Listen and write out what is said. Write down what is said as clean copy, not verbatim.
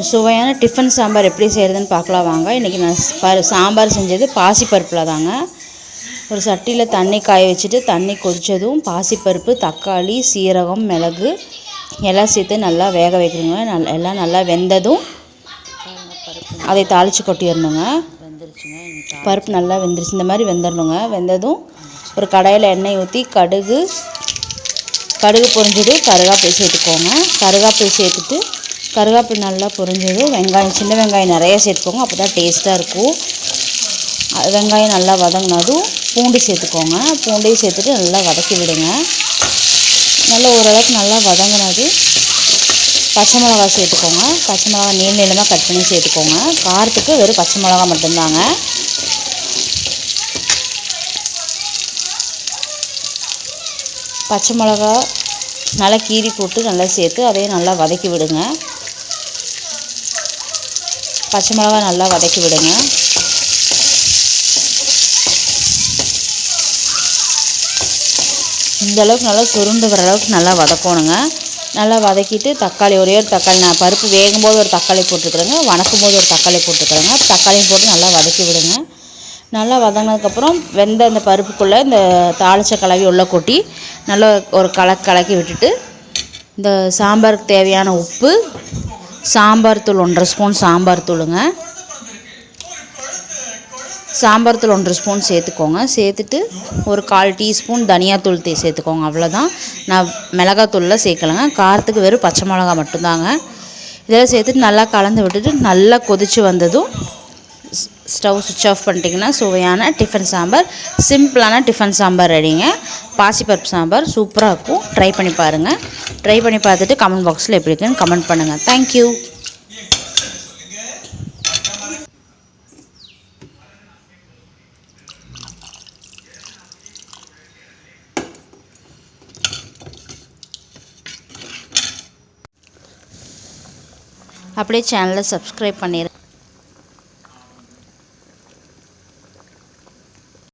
சுவையான டிஃபன் சாம்பார் எப்படி செய்கிறதுன்னு பார்க்கலாம் வாங்க. இன்றைக்கி நான் சாம்பார் செஞ்சது பாசிப்பருப்பில் தாங்க. ஒரு சட்டியில் தண்ணி காய வச்சுட்டு தண்ணி கொதித்ததும் பாசிப்பருப்பு, தக்காளி, சீரகம், மிளகு எல்லாம் சேர்த்து நல்லா வேக வைக்கணுங்க. எல்லாம் நல்லா வெந்ததும் அதை தாளித்து கொட்டிடணுங்க. பருப்பு நல்லா வெந்துருச்சு, இந்த மாதிரி வெந்துடணுங்க. வெந்ததும் ஒரு கடாயில் எண்ணெய் ஊற்றி கடுகு பொரிஞ்சதும் கருவேப்பிலை சேர்த்துக்கோங்க. கருவேப்பிலை சேர்த்துட்டு கருவேப்பிலை நல்லா பொரிஞ்சதும் சின்ன வெங்காயம் நிறைய சேர்த்துக்கோங்க, அப்போ தான் டேஸ்ட்டாக இருக்கும். வெங்காயம் நல்லா வதங்கினதும் பூண்டு சேர்த்துக்கோங்க. பூண்டையும் சேர்த்துட்டு நல்லா வதக்கி விடுங்க. நல்லா ஓரளவுக்கு நல்லா வதங்கினது பச்சை மிளகா சேர்த்துக்கோங்க. பச்சை மிளகா நீளமாக கட் பண்ணி சேர்த்துக்கோங்க. காரத்துக்கு வெறும் பச்சை மிளகா மட்டும்தாங்க. பச்சை மிளகா நல்லா கீறி போட்டு நல்லா சேர்த்து அதையும் நல்லா வதக்கி விடுங்க. பச்சை மிளகா நல்லா வதக்கி விடுங்க. இந்த அளவுக்கு நல்லா சுருண்டு வர அளவுக்கு நல்லா வதக்கணுங்க. நல்லா வதக்கிட்டு தக்காளி ஒரே ஒரு தக்காளி, நான் பருப்பு வேகும்போது ஒரு தக்காளி போட்டுக்கிறேங்க, வணக்கும் போது ஒரு தக்காளி போட்டுக்கிறேங்க. தக்காளியும் போட்டு நல்லா வதக்கி விடுங்க. நல்லா வதங்கினதுக்கப்புறம் வெந்த இந்த பருப்புக்குள்ளே இந்த தாளித்த கலவி உள்ள கொட்டி நல்லா ஒரு கலக்கி விட்டுட்டு இந்த சாம்பாருக்கு தேவையான உப்பு, சாம்பார் தூள் 1.5 ஸ்பூன் சாம்பார் தூளுங்க. சாம்பார் தூள் 1.5 ஸ்பூன் சேர்த்துக்கோங்க. சேர்த்துட்டு ஒரு 1/4 டீஸ்பூன் தனியாத்தூள் சேர்த்துக்கோங்க. அவ்வளோதான். நான் மிளகாத்தூளில் சேர்க்கலைங்க, காரத்துக்கு வெறும் பச்சை மிளகா மட்டும்தாங்க. இதெல்லாம் சேர்த்துட்டு நல்லா கலந்து விட்டுட்டு நல்லா கொதித்து வந்ததும் ஸ்டவ் சுவிட்ச் ஆஃப் பண்ணிட்டிங்கன்னா சுவையான டிஃபன் சாம்பார், சிம்பிளான டிஃபன் சாம்பார் ரெடிங்க. பாசிப்பருப்பு சாம்பார் சூப்பராக இருக்கும். ட்ரை பண்ணி பாருங்கள். ட்ரை பண்ணி பார்த்துட்டு கமெண்ட் பாக்ஸில் எப்படி இருக்குன்னு கமெண்ட் பண்ணுங்கள். தேங்க்யூ. அப்படியே சேனலை சப்ஸ்கிரைப் பண்ணிடுங்க.